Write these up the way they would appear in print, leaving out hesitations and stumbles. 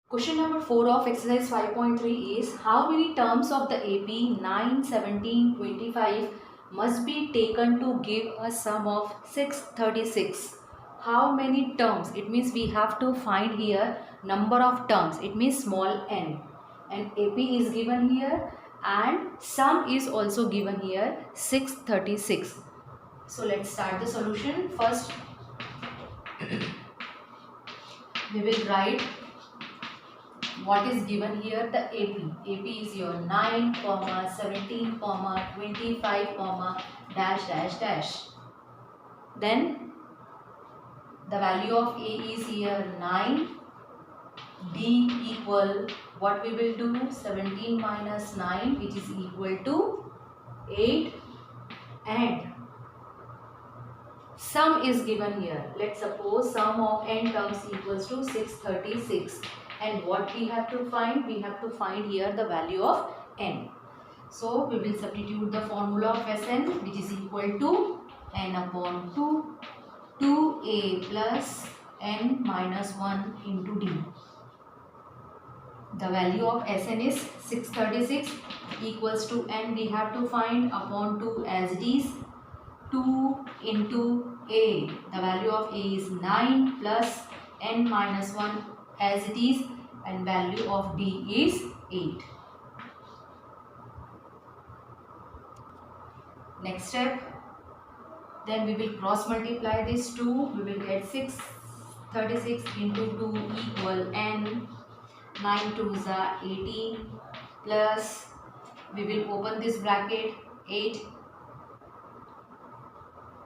Question number 4 of exercise 5.3 is how many terms of the AP 9, 17, 25 must be taken to give a sum of 636. How many terms? It means we have to find here number of terms. It means small n. And AP is given here and sum is also given here 636. So let's start the solution. First we will write what is given here, the AP. AP is your 9, 17, 25, dash dash dash. Then the value of A is here 9. D equal, what we will do, 17 minus 9, which is equal to 8. And sum is given here. Let's suppose sum of n terms equals to 636. And what we have to find? We have to find here the value of n. So we will substitute the formula of Sn, which is equal to n upon 2, 2a plus n minus 1 into d. The value of Sn is 636 equals to n we have to find upon 2 as it is 2 into a. The value of a is 9 plus n minus 1 as it is, and value of d is 8. Next step, then we will cross multiply this 2. We will get 636 into 2 equal n. 9 2s are 18 plus, we will open this bracket, 8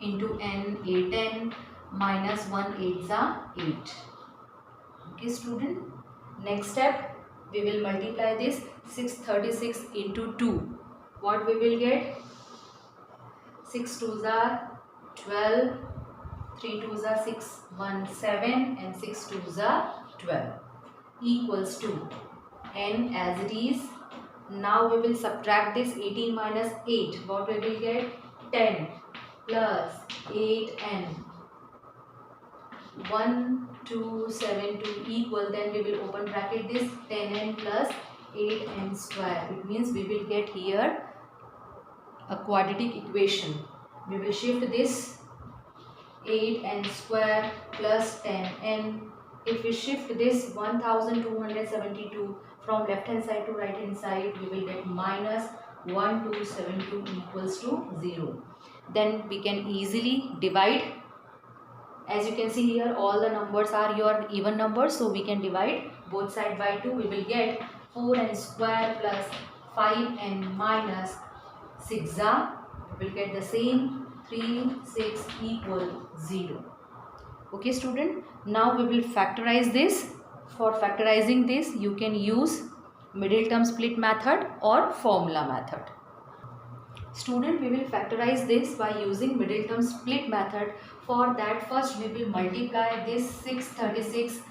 into n, 8n minus 1 8s are 8. Okay student, next step, we will multiply this 636 into 2. What we will get? 6 2s are 12, 3 2s are 6, 1 7 and 6 2s are 12 equals to n as it is. Now we will subtract this 18 minus 8. What we will get? 10 plus 8n. 1 2 7 2 equal, then we will open bracket this 10n plus 8n square. It means we will get here a quadratic equation. We will shift this 8n square plus 10n. If we shift this 1272 from left hand side to right hand side, we will get minus 1272 equals to 0. Then we can easily divide. As you can see here, all the numbers are your even numbers, so we can divide both sides by 2. We will get 4n square plus 5n minus 6a. We will get the same 3 6 equal 0. Okay student, now we will factorize this. For factorizing this, you can use middle term split method or formula method. Student, we will factorize this by using middle term split method. For that, first we will multiply this 636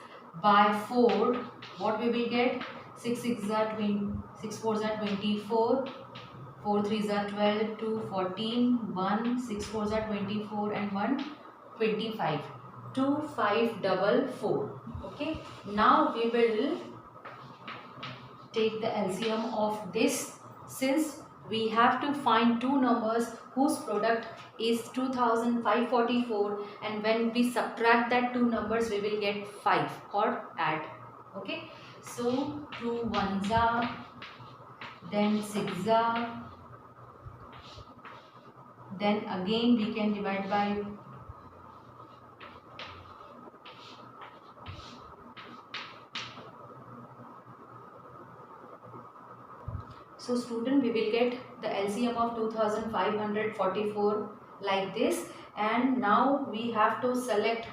by 4. What we will get? 6 6 are 20, 6 4 are 24, 4 3 are 12, 2 14, 1 6 4 are 24 and 1 25. 2 5 4. Okay. Now we will take the LCM of this. Since we have to find two numbers whose product is 2544, and when we subtract that two numbers we will get 5 or add. Okay, so 2 1s are, then 6 are, then again we can divide by so student, we will get the LCM of 2544 like this, and now we have to select,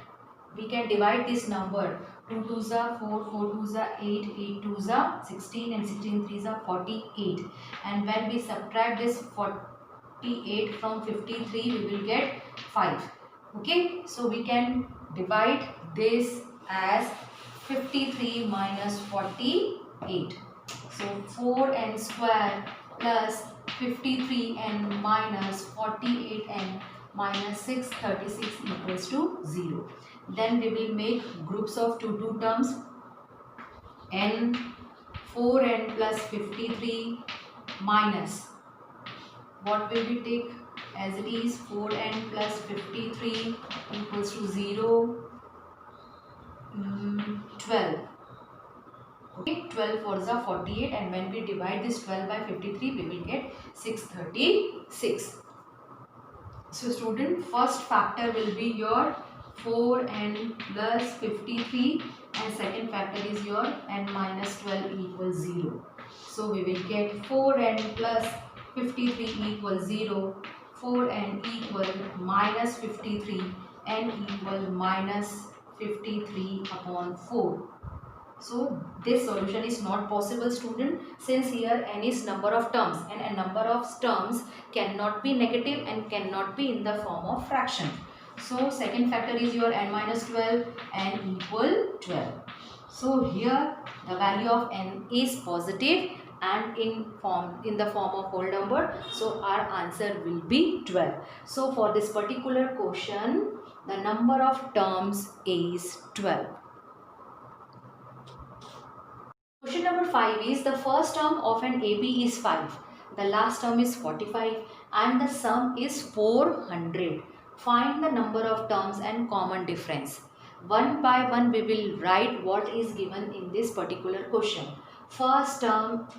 we can divide this number. 2 2s are 4, 4 2s are 8, 8 2s are 16 and 16 3s are 48. And when we subtract this 48 from 53, we will get 5. Okay, so we can divide this as 53 minus 48. So 4n square plus 53n minus 48n minus 636 equals to 0. Then we will make groups of 2 terms. n 4n plus 53 minus, what will we take as it is, 4n plus 53 equals to 0, 12. Okay, 12 fours are 48, and when we divide this 12 by 53, we will get 636. So student, first factor will be your 4n plus 53, and second factor is your n minus 12 equals 0. So we will get 4n plus 53 equals 0, 4n equal minus 53, n equal minus 53 upon 4. So this solution is not possible, student, since here n is number of terms, and a number of terms cannot be negative and cannot be in the form of fraction. So second factor is your n minus 12, n equal 12. So here the value of n is positive and in the form of whole number. So our answer will be 12. So for this particular question, the number of terms is 12. Question number 5 is, the first term of an AB is 5, the last term is 45, and the sum is 400. Find the number of terms and common difference. One by one we will write what is given in this particular question. First term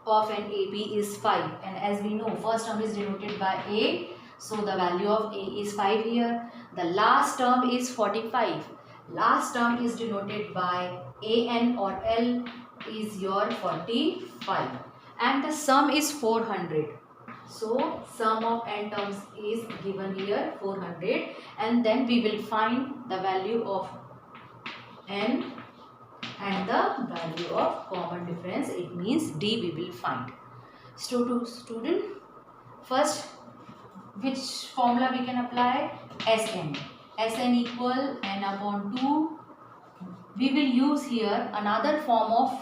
of an AB is 5, and as we know, first term is denoted by A, so the value of A is 5 here. The last term is 45. Last term is denoted by AN or L, is your 45, and the sum is 400. So sum of n terms is given here 400, and then we will find the value of n and the value of common difference, it means D, we will find. Student, first which formula we can apply? Sn equal n upon 2. We will use here another form of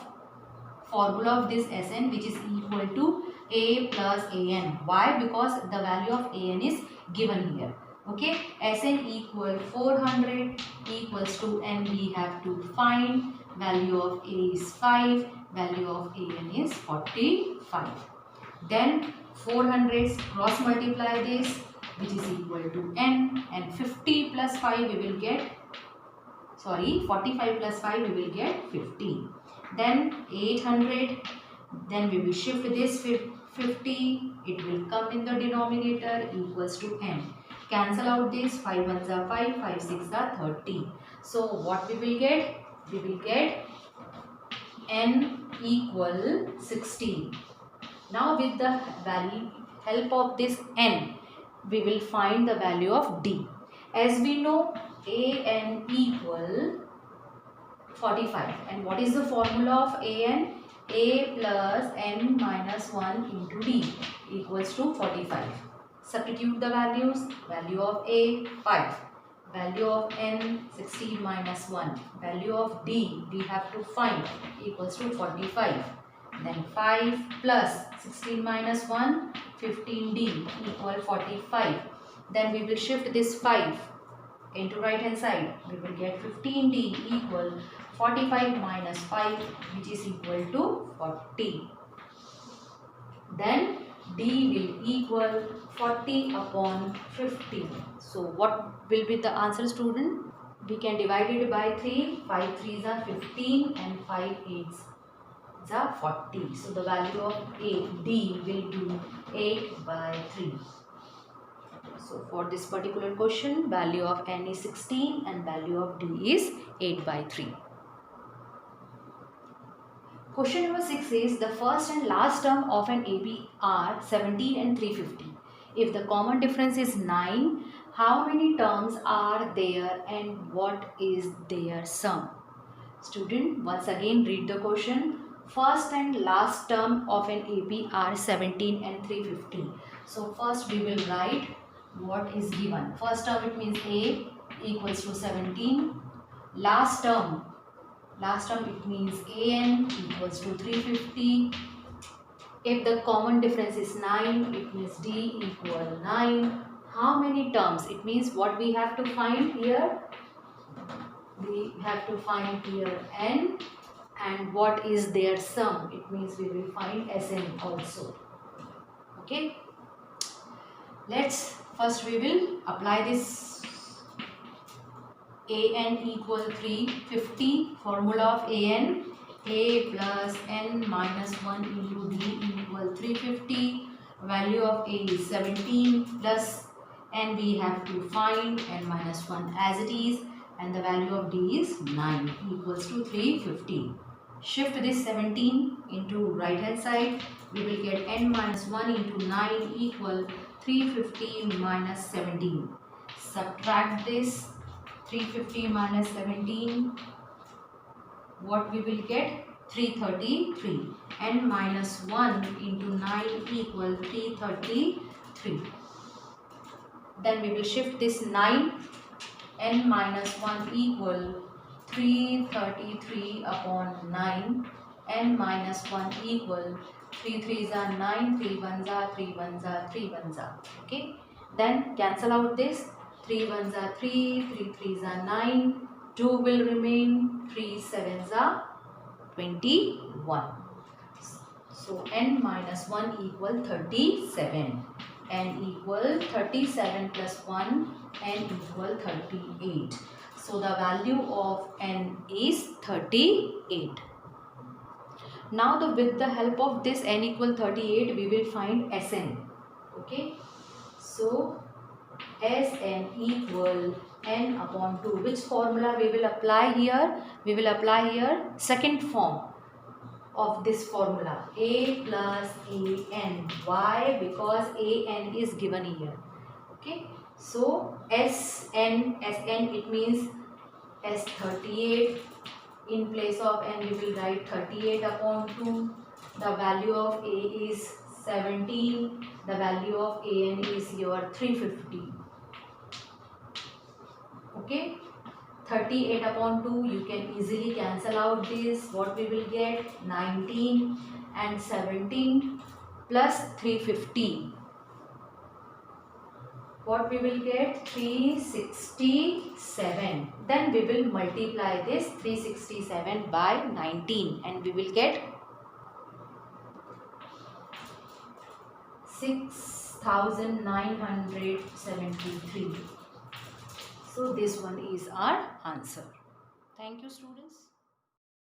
formula of this Sn, which is equal to A plus An. Why? Because the value of An is given here. Okay, Sn equal 400 equals to n, we have to find value of A is 5, value of An is 45. Then 400 cross multiply this, which is equal to n, and 50 plus 5 we will get, 45 plus 5 we will get 50. Then 800, then we will shift this 50, it will come in the denominator, equals to n. Cancel out this, 5 ones are 5, 5 6 are 30. So what we will get? We will get n equal 16. Now with the help of this n, we will find the value of D. As we know, An equal 45, and what is the formula of An? A plus n minus 1 into D equals to 45. Substitute the values. Value of A 5, value of n 16 minus 1, value of D we have to find, equals to 45. Then 5 plus 16 minus 1, 15D equal 45. Then we will shift this 5 into right hand side. We will get 15D equal 45 minus 5, which is equal to 40. Then D will equal 40 upon 50. So what will be the answer, student? We can divide it by 3. 5 3s are 15 and 5 8s are 40. So the value of D will be 8 by 3. So for this particular question, value of n is 16 and value of D is 8 by 3. Question number 6 is, the first and last term of an AB are 17 and 350. If the common difference is 9, how many terms are there and what is their sum? Student, once again read the question. First and last term of an AB are 17 and 350. So first we will write what is given. First term, it means A equals to 17. Last term it means An equals to 350. If the common difference is 9, it means D equal 9. How many terms? It means what we have to find here? We have to find here n and what is their sum. It means we will find Sn also. Okay. First we will apply this An equal 350 formula of An. A plus n minus 1 into D equal 350. Value of A is 17 plus n we have to find n minus 1 as it is, and the value of D is 9 equals to 350. Shift this 17 into right hand side. We will get n minus 1 into 9 equal 350 minus 17. Subtract this 350 minus 17. What we will get? 333. N minus 1 into 9 equal 333. Then we will shift this 9. N minus 1 equal 333 upon 9. N minus 1 equal 3 3s are 9, 3 1s are 3 1s are 3 1s are. Okay. Then cancel out this. 3 1s are 3, 3 3s are 9, 2 will remain, 3 7s are 21. So n minus 1 equal 37. N equal 37 plus 1, n equal 38. So the value of n is 38. Now with the help of this n equal 38, we will find Sn. Okay. So Sn equal n upon 2. Which formula we will apply here? We will apply here second form of this formula, A plus An. Why? Because An is given here. Okay. So Sn it means S38. In place of n we will write 38 upon 2. The value of A is 17. The value of An is your 350. Okay. 38 upon 2, you can easily cancel out this. What we will get? 19 and 17 plus 350. What we will get? 367. Then we will multiply this 367 by 19 and we will get 6973. So this one is our answer. Thank you, students.